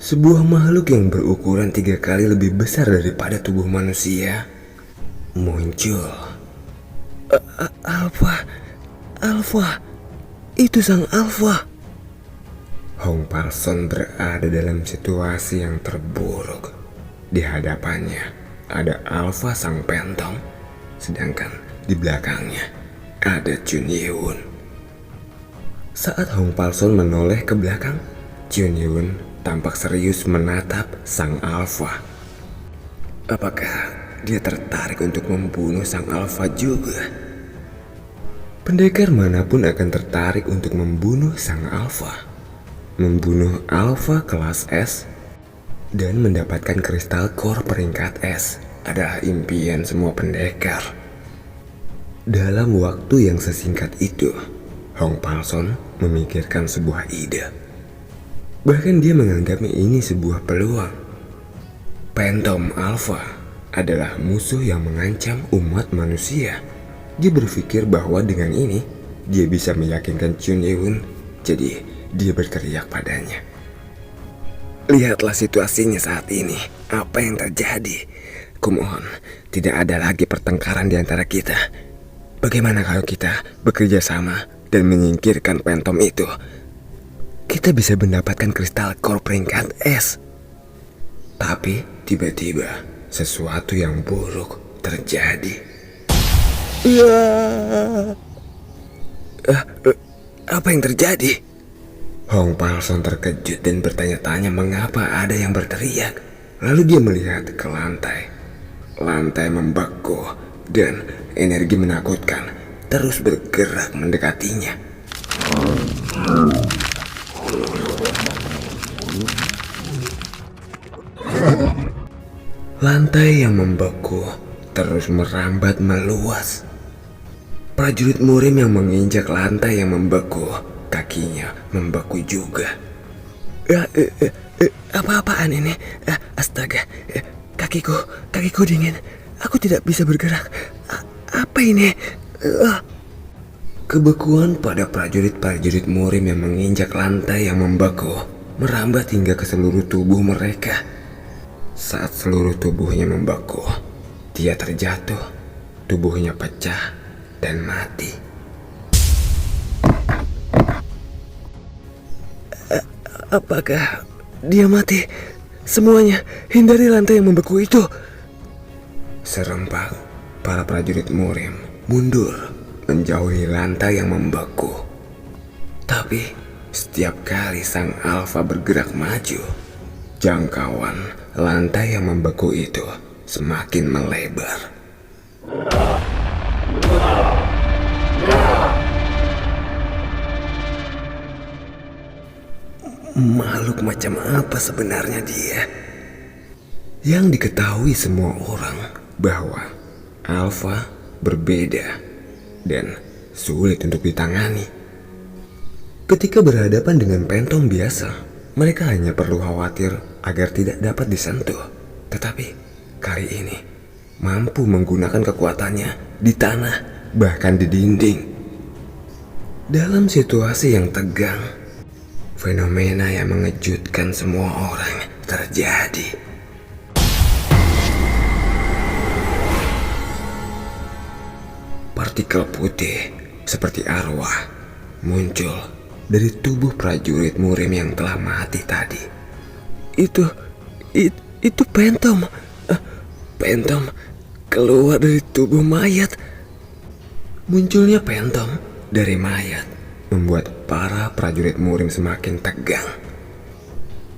Sebuah makhluk yang berukuran 3 kali lebih besar daripada tubuh manusia muncul. Alpha, Alpha, itu sang Alpha. Hong Parson berada dalam situasi yang terburuk. Di hadapannya ada Alpha sang Phantom, sedangkan di belakangnya ada Chun Yee-won. Saat Hong Parson menoleh ke belakang, Chun Yee-won tampak serius menatap sang Alpha. Apakah dia tertarik untuk membunuh sang Alpha juga? Pendekar manapun akan tertarik untuk membunuh sang Alpha. Membunuh Alpha kelas S dan mendapatkan kristal core peringkat S adalah impian semua pendekar. Dalam waktu yang sesingkat itu, Hong Parson memikirkan sebuah ide. Bahkan dia menganggapnya ini sebuah peluang. Phantom Alpha adalah musuh yang mengancam umat manusia. Dia berpikir bahwa dengan ini dia bisa meyakinkan Chun Yee-won, jadi dia berteriak padanya. Lihatlah situasinya saat ini. Apa yang terjadi? Kumohon, tidak ada lagi pertengkaran di antara kita. Bagaimana kalau kita bekerja sama dan menyingkirkan Phantom itu? Kita bisa mendapatkan kristal core peringkat S. Tapi tiba-tiba sesuatu yang buruk terjadi. Apa yang terjadi? Hong Parson terkejut dan bertanya-tanya mengapa ada yang berteriak. Lalu dia melihat ke lantai. Lantai membeku dan energi menakutkan terus bergerak mendekatinya. Lantai yang membeku terus merambat meluas. Prajurit murim yang menginjak lantai yang membeku, kakinya membeku juga. Apa-apaan ini? Astaga, kakiku dingin. Aku tidak bisa bergerak. Apa ini? Kebekuan pada prajurit-prajurit murim yang menginjak lantai yang membeku merambat hingga ke seluruh tubuh mereka. Saat seluruh tubuhnya membeku, dia terjatuh, tubuhnya pecah dan mati. Apakah dia mati? Semuanya, hindari lantai yang membeku itu. Serempak, para prajurit murim mundur menjauhi lantai yang membeku. Tapi setiap kali sang Alpha bergerak maju, jangkauan lantai yang membeku itu semakin melebar. Makhluk macam apa sebenarnya dia? Yang diketahui semua orang bahwa Alpha berbeda dan sulit untuk ditangani. Ketika berhadapan dengan Phantom biasa, mereka hanya perlu khawatir agar tidak dapat disentuh. Tetapi kali ini mampu menggunakan kekuatannya di tanah, bahkan di dinding. Dalam situasi yang tegang, fenomena yang mengejutkan semua orang terjadi. Partikel putih seperti arwah muncul dari tubuh prajurit murim yang telah mati tadi. Itu Phantom. Phantom keluar dari tubuh mayat. Munculnya Phantom dari mayat membuat para prajurit murim semakin tegang.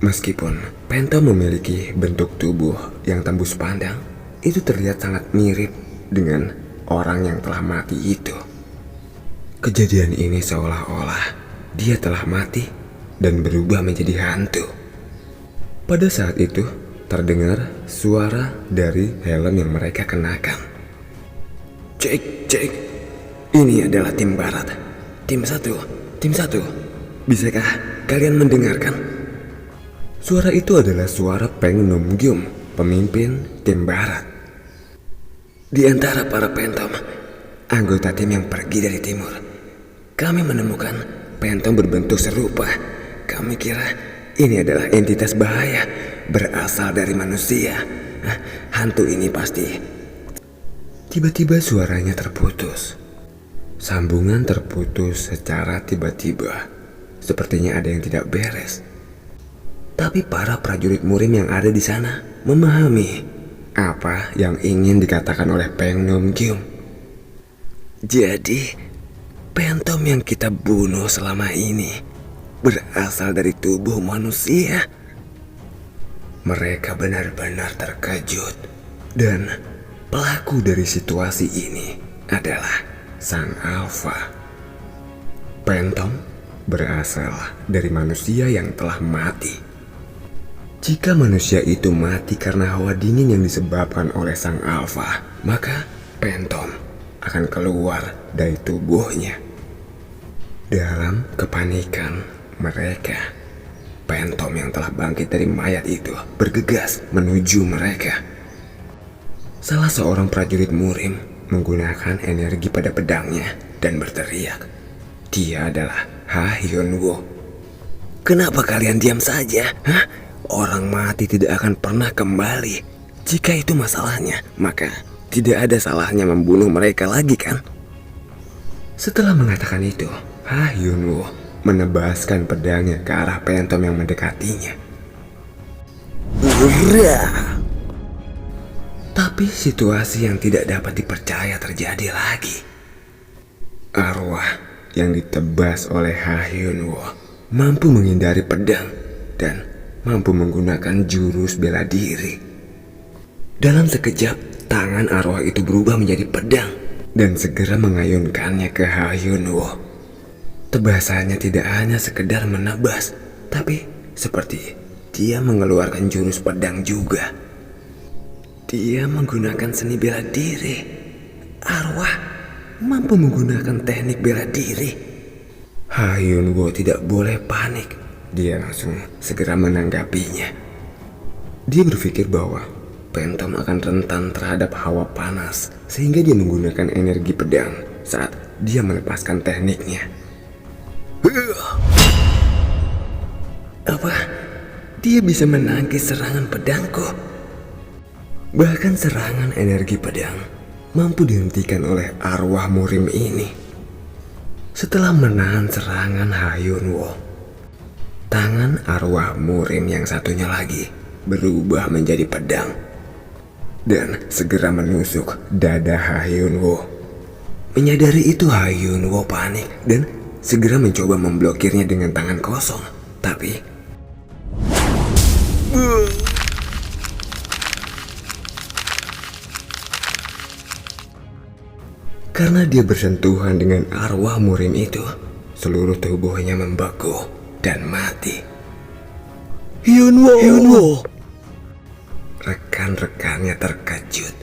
Meskipun Phantom memiliki bentuk tubuh yang tembus pandang, itu terlihat sangat mirip dengan orang yang telah mati itu. Kejadian ini seolah-olah dia telah mati dan berubah menjadi hantu. Pada saat itu terdengar suara dari helm yang mereka kenakan. Cek, ini adalah tim barat. Tim satu, bisakah kalian mendengarkan? Suara itu adalah suara Peng Num-gyum, pemimpin tim barat. Di antara para Phantom, anggota tim yang pergi dari timur, kami menemukan Phantom berbentuk serupa. Kami kira Ini adalah entitas bahaya berasal dari manusia. Hantu ini pasti. Tiba-tiba suaranya terputus. Sambungan terputus secara tiba-tiba. Sepertinya ada yang tidak beres. Tapi para prajurit murim yang ada di sana memahami apa yang ingin dikatakan oleh Peng Nom Kyung. Jadi, Phantom yang kita bunuh selama ini berasal dari tubuh manusia. Mereka benar-benar terkejut, dan pelaku dari situasi ini adalah Sang Alpha. Phantom berasal dari manusia yang telah mati. Jika manusia itu mati karena hawa dingin yang disebabkan oleh Sang Alpha, maka Phantom akan keluar dari tubuhnya. Dalam kepanikan mereka, Phantom yang telah bangkit dari mayat itu bergegas menuju mereka. Salah seorang prajurit murim menggunakan energi pada pedangnya dan berteriak. Dia adalah Ha Hyun Woo. Kenapa kalian diam saja? Orang mati tidak akan pernah kembali. Jika itu masalahnya, maka tidak ada salahnya membunuh mereka lagi, kan? Setelah mengatakan itu, Ha Hyun Woo menebaskan pedangnya ke arah Phantom yang mendekatinya. Tapi situasi yang tidak dapat dipercaya terjadi lagi. Arwah yang ditebas oleh Ha Hyun Woo mampu menghindari pedang dan mampu menggunakan jurus bela diri. Dalam sekejap, tangan arwah itu berubah menjadi pedang dan segera mengayunkannya ke Ha Hyun Woo. Tebasannya tidak hanya sekedar menebas, tapi seperti dia mengeluarkan jurus pedang juga. Dia menggunakan seni bela diri. Arwah mampu menggunakan teknik bela diri. Ha Hyun Woo tidak boleh panik. Dia langsung segera menanggapinya. Dia berpikir bahwa Phantom akan rentan terhadap hawa panas, sehingga dia menggunakan energi pedang saat dia melepaskan tekniknya. Apa? Dia bisa menangkis serangan pedangku? Bahkan serangan energi pedang mampu dihentikan oleh arwah murim ini. Setelah menahan serangan Ha Hyun Woo, tangan arwah murim yang satunya lagi berubah menjadi pedang dan segera menusuk dada Ha Hyun Woo. Menyadari itu, Ha Hyun Woo panik dan segera mencoba memblokirnya dengan tangan kosong. Tapi karena dia bersentuhan dengan arwah murim itu, seluruh tubuhnya membeku dan mati. Hyun Woo. Rekan-rekannya terkejut.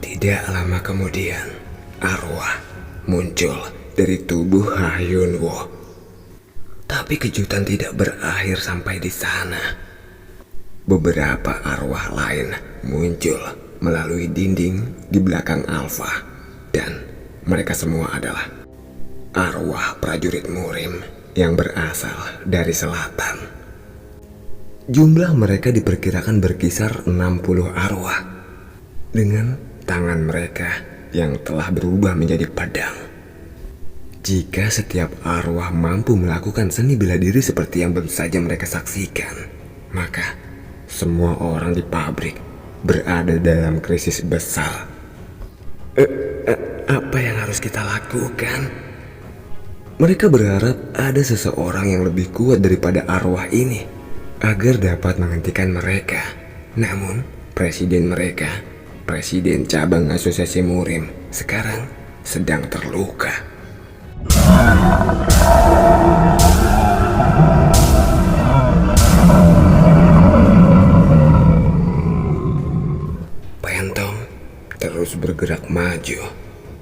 Tidak lama kemudian, arwah muncul dari tubuh Ha Hyun Woo. Tapi kejutan tidak berakhir sampai di sana. Beberapa arwah lain muncul melalui dinding di belakang Alpha. Dan mereka semua adalah arwah prajurit murim yang berasal dari selatan. Jumlah mereka diperkirakan berkisar 60 arwah dengan tangan mereka yang telah berubah menjadi pedang. Jika setiap arwah mampu melakukan seni bela diri seperti yang baru saja mereka saksikan, maka semua orang di pabrik berada dalam krisis besar. Apa yang harus kita lakukan? Mereka berharap ada seseorang yang lebih kuat daripada arwah ini agar dapat menghentikan mereka. Namun, presiden mereka, presiden cabang asosiasi murim, sekarang sedang terluka. Phantom terus bergerak maju,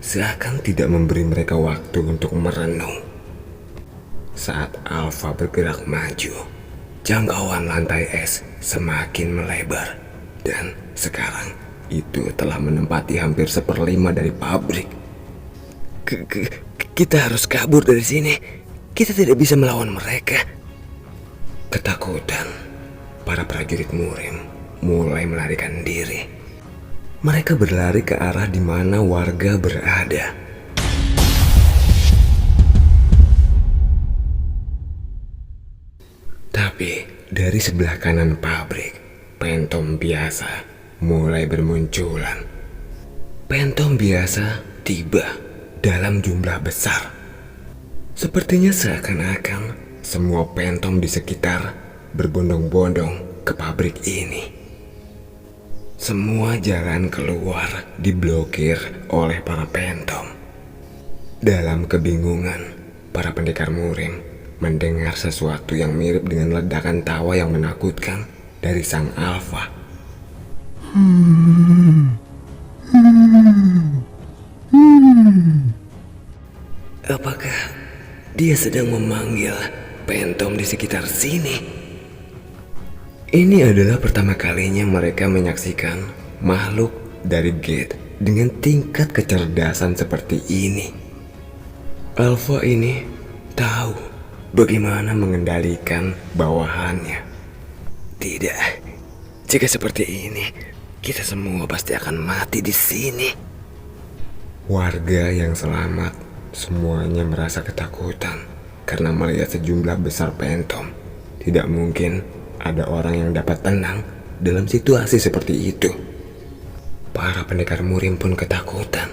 seakan tidak memberi mereka waktu untuk merenung. Saat Alpha bergerak maju, jangkauan lantai es semakin melebar, dan sekarang itu telah menempati hampir 1/5 dari pabrik. Kita harus kabur dari sini. Kita tidak bisa melawan mereka. Ketakutan, para prajurit murim mulai melarikan diri. Mereka berlari ke arah di mana warga berada. Tapi dari sebelah kanan pabrik, pentom biasa mulai bermunculan. Pentom biasa tiba dalam jumlah besar. Sepertinya seakan-akan semua pentom di sekitar berbondong-bondong ke pabrik ini. Semua jalan keluar diblokir oleh para pentom. Dalam kebingungan, para pendekar murim mendengar sesuatu yang mirip dengan ledakan tawa yang menakutkan dari sang alfa. Apakah dia sedang memanggil pentom di sekitar sini? Ini adalah pertama kalinya mereka menyaksikan makhluk dari gate dengan tingkat kecerdasan seperti ini. Alfa ini tahu bagaimana mengendalikan bawahannya. Tidak, jika seperti ini, kita semua pasti akan mati di sini. Warga yang selamat semuanya merasa ketakutan karena melihat sejumlah besar pentom. Tidak mungkin ada orang yang dapat tenang dalam situasi seperti itu. Para pendekar murim pun ketakutan.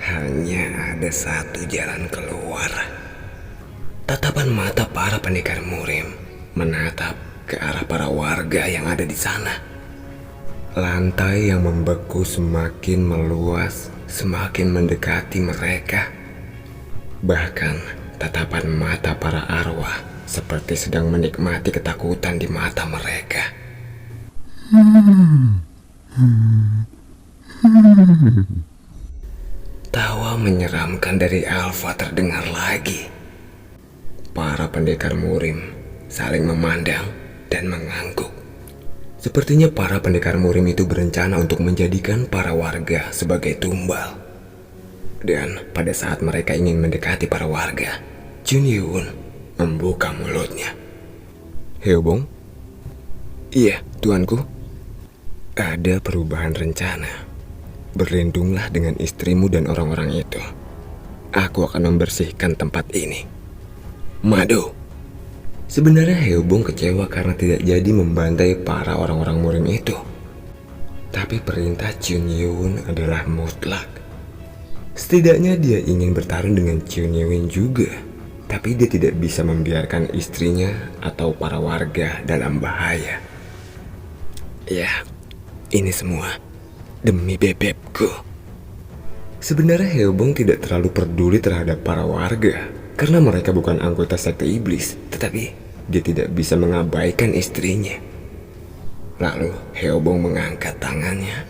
Hanya ada satu jalan keluar. Tatapan mata para pendekar murim menatap ke arah para warga yang ada di sana. Lantai yang membeku semakin meluas, semakin mendekati mereka. Bahkan tatapan mata para arwah seperti sedang menikmati ketakutan di mata mereka. Tawa menyeramkan dari Alfa terdengar lagi. Para pendekar murim saling memandang dan mengangguk. Sepertinya para pendekar murim itu berencana untuk menjadikan para warga sebagai tumbal. Dan pada saat mereka ingin mendekati para warga, Chun Yun membuka mulutnya. Heobong? Iya, tuanku. Ada perubahan rencana. Berlindunglah dengan istrimu dan orang-orang itu. Aku akan membersihkan tempat ini. Mado. Sebenarnya Heobong kecewa karena tidak jadi membantai para orang-orang murim itu. Tapi perintah Chun Yun adalah mutlak. Setidaknya dia ingin bertarung dengan Chun Yun juga. Tapi dia tidak bisa membiarkan istrinya atau para warga dalam bahaya. Ya, ini semua demi bebekku. Sebenarnya Heobong tidak terlalu peduli terhadap para warga karena mereka bukan anggota sekte iblis, tetapi dia tidak bisa mengabaikan istrinya. Lalu Heobong mengangkat tangannya.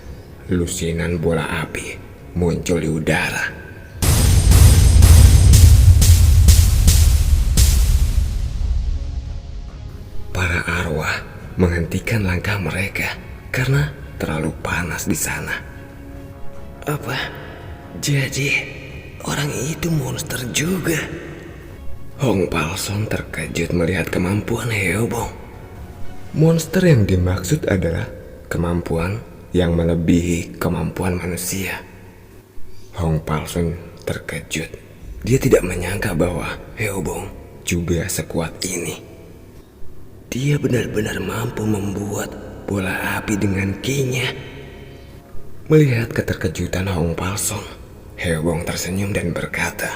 Lusinan bola api muncul di udara. Para arwah menghentikan langkah mereka karena terlalu panas di sana. Apa? Jadi orang itu monster juga? Hong Palson terkejut melihat kemampuan Heobong. Monster yang dimaksud adalah kemampuan yang melebihi kemampuan manusia. Hong Palson terkejut. Dia tidak menyangka bahwa Heobong juga sekuat ini. Dia benar-benar mampu membuat bola api dengan ki-nya. Melihat keterkejutan Hong Palson, Heobong tersenyum dan berkata,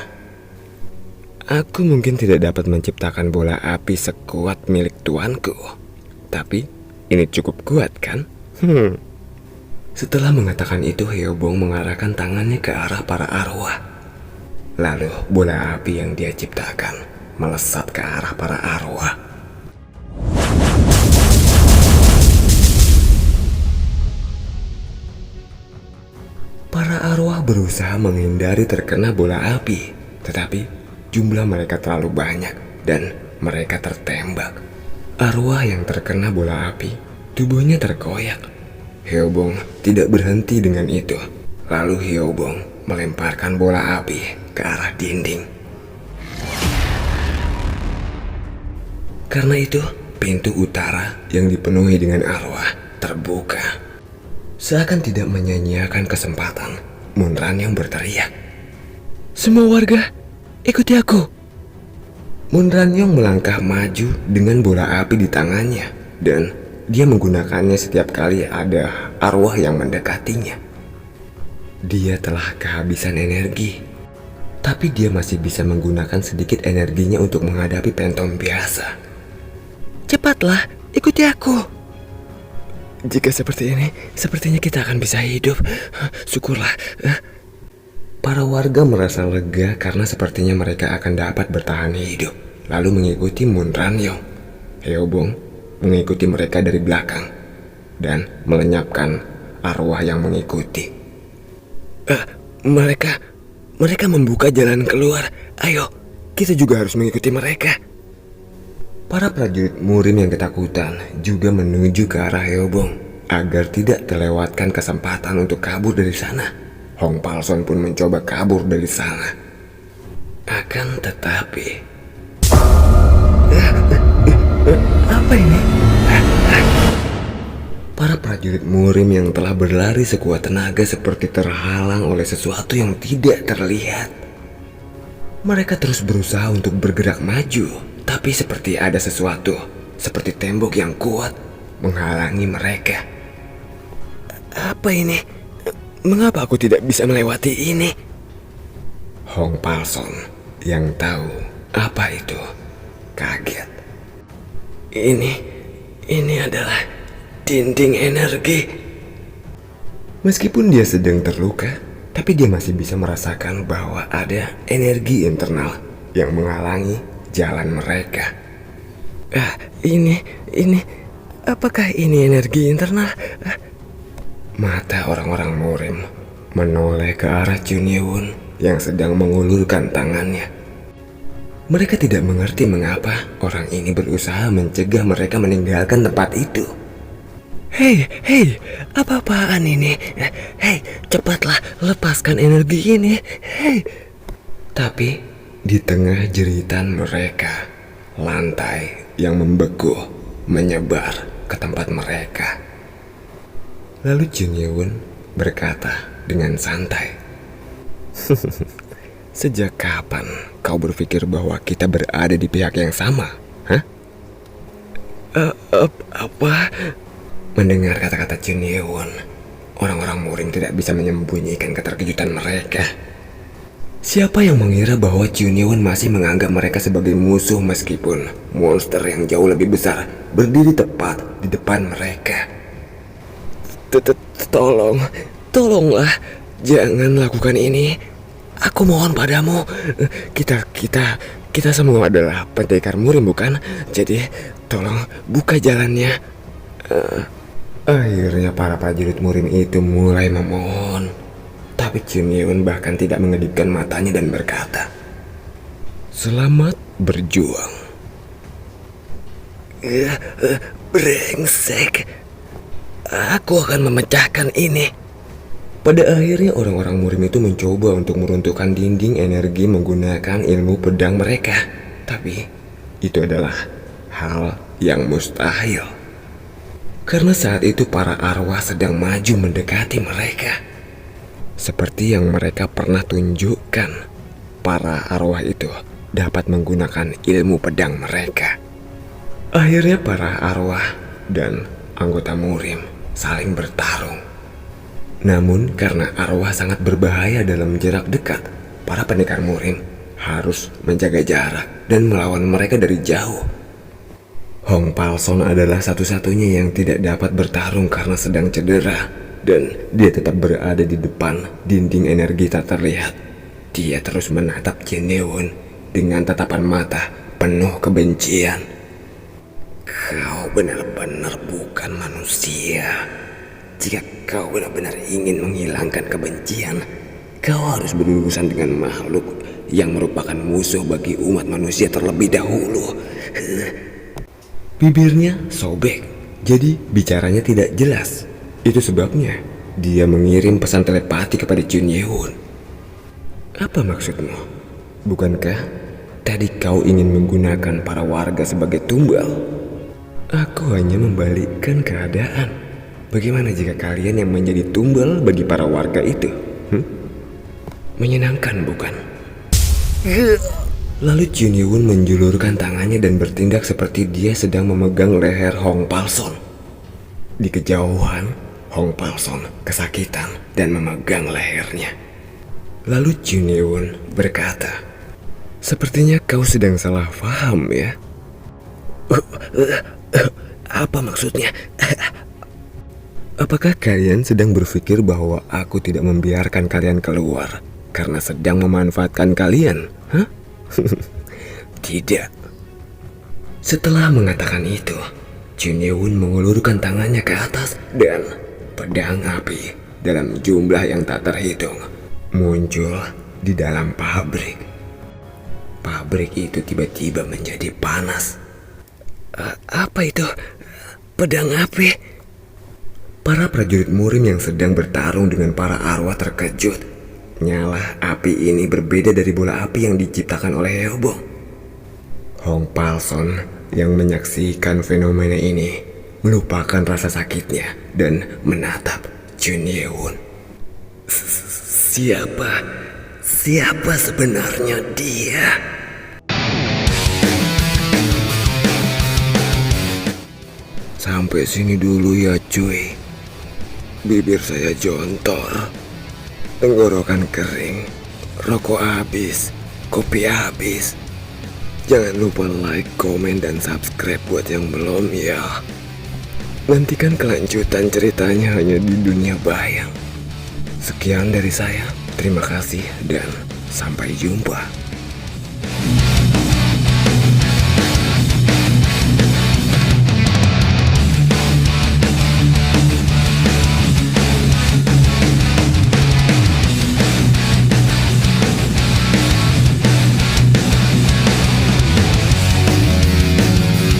"Aku mungkin tidak dapat menciptakan bola api sekuat milik tuanku, tapi ini cukup kuat kan?" Setelah mengatakan itu, Heobong mengarahkan tangannya ke arah para arwah. Lalu bola api yang dia ciptakan melesat ke arah para arwah. Para arwah berusaha menghindari terkena bola api, tetapi jumlah mereka terlalu banyak dan mereka tertembak. Arwah yang terkena bola api, tubuhnya terkoyak. Heobong tidak berhenti dengan itu. Lalu Heobong melemparkan bola api ke arah dinding. Karena itu, pintu utara yang dipenuhi dengan arwah terbuka. Seakan tidak menyanyiakan kesempatan, Munran yang berteriak, "Semua warga, ikuti aku!" Munranyong melangkah maju dengan bola api di tangannya, dan dia menggunakannya setiap kali ada arwah yang mendekatinya. Dia telah kehabisan energi, tapi dia masih bisa menggunakan sedikit energinya untuk menghadapi pentom biasa. "Cepatlah, ikuti aku!" "Jika seperti ini, sepertinya kita akan bisa hidup. Syukurlah." Para warga merasa lega karena sepertinya mereka akan dapat bertahan hidup, lalu mengikuti Munranyong. Heobong mengikuti mereka dari belakang dan melenyapkan arwah yang mengikuti. Mereka membuka jalan keluar. Ayo, kita juga harus mengikuti mereka." Para prajurit Murim yang ketakutan juga menuju ke arah Heobong agar tidak terlewatkan kesempatan untuk kabur dari sana. Hong Palson pun mencoba kabur dari sana. Akan tetapi, apa ini? Para prajurit Murim yang telah berlari sekuat tenaga seperti terhalang oleh sesuatu yang tidak terlihat. Mereka terus berusaha untuk bergerak maju, tapi seperti ada sesuatu, seperti tembok yang kuat, menghalangi mereka. Apa ini? Mengapa aku tidak bisa melewati ini? Hong Palson yang tahu apa itu kaget. Ini adalah dinding energi. Meskipun dia sedang terluka, tapi dia masih bisa merasakan bahwa ada energi internal yang menghalangi jalan mereka. Apakah ini energi internal? Mata orang-orang Murim menoleh ke arah Junyewon yang sedang mengulurkan tangannya. Mereka tidak mengerti mengapa orang ini berusaha mencegah mereka meninggalkan tempat itu. Hei, apa-apaan ini? Hei, cepatlah lepaskan energi ini. Hei. Tapi di tengah jeritan mereka, lantai yang membeku menyebar ke tempat mereka. Lalu Junyewon berkata dengan santai, "Sejak kapan kau berpikir bahwa kita berada di pihak yang sama? Hah?" Apa? Mendengar kata-kata Junyewon, orang-orang Murim tidak bisa menyembunyikan keterkejutan mereka. Siapa yang mengira bahwa Junyewon masih menganggap mereka sebagai musuh meskipun monster yang jauh lebih besar berdiri tepat di depan mereka? Tolonglah, jangan lakukan ini. Aku mohon padamu. Kita semua adalah pendekar Murim, bukan? Jadi tolong buka jalannya. Akhirnya para prajurit Murim itu mulai memohon, tapi Junyewon bahkan tidak mengedipkan matanya dan berkata, "Selamat berjuang." Brengsek. Aku akan memecahkan ini. Pada akhirnya orang-orang Murim itu mencoba untuk meruntuhkan dinding energi menggunakan ilmu pedang mereka. Tapi itu adalah hal yang mustahil. Karena saat itu para arwah sedang maju mendekati mereka. Seperti yang mereka pernah tunjukkan, para arwah itu dapat menggunakan ilmu pedang mereka. Akhirnya para arwah dan anggota Murim saling bertarung. Namun karena arwah sangat berbahaya dalam jarak dekat, para pendekar Murim harus menjaga jarak dan melawan mereka dari jauh. Hong Palson adalah satu-satunya yang tidak dapat bertarung karena sedang cedera, dan dia tetap berada di depan dinding energi tak terlihat. Dia terus menatap Junyewon dengan tatapan mata penuh kebencian. Kau benar-benar bukan manusia. Jika kau benar-benar ingin menghilangkan kebencian, kau harus berurusan dengan makhluk yang merupakan musuh bagi umat manusia terlebih dahulu. Bibirnya sobek, jadi bicaranya tidak jelas. Itu sebabnya dia mengirim pesan telepati kepada Junyewon. Apa maksudmu? Bukankah Tadi kau ingin menggunakan para warga sebagai tumbal. Aku hanya membalikkan keadaan. Bagaimana jika kalian yang menjadi tumbal bagi para warga itu? Menyenangkan bukan? Lalu Jun Yewon menjulurkan tangannya dan bertindak seperti dia sedang memegang leher Hong Palson. Di kejauhan, Hong Palson kesakitan dan memegang lehernya. Lalu Jun Yewon berkata, "Sepertinya kau sedang salah paham ya." Apa maksudnya? Apakah kalian sedang berpikir bahwa aku tidak membiarkan kalian keluar karena sedang memanfaatkan kalian? Hah? Tidak. Setelah mengatakan itu, Jun Yewon mengulurkan tangannya ke atas dan pedang api dalam jumlah yang tak terhitung muncul di dalam pabrik. Pabrik itu tiba-tiba menjadi panas. Apa itu? Pedang api? Para prajurit murim yang sedang bertarung dengan para arwah terkejut. Nyala api ini berbeda dari bola api yang diciptakan oleh Yeobong. Hong Palson yang menyaksikan fenomena ini melupakan rasa sakitnya dan menatap Jun Yewon. Siapa sebenarnya dia? Sampai sini dulu ya cuy. Bibir saya jontor, tenggorokan kering, rokok habis, kopi habis. Jangan lupa like, komen, dan subscribe buat yang belum ya. Nantikan kelanjutan ceritanya hanya di dunia bayang. Sekian dari saya, terima kasih dan sampai jumpa.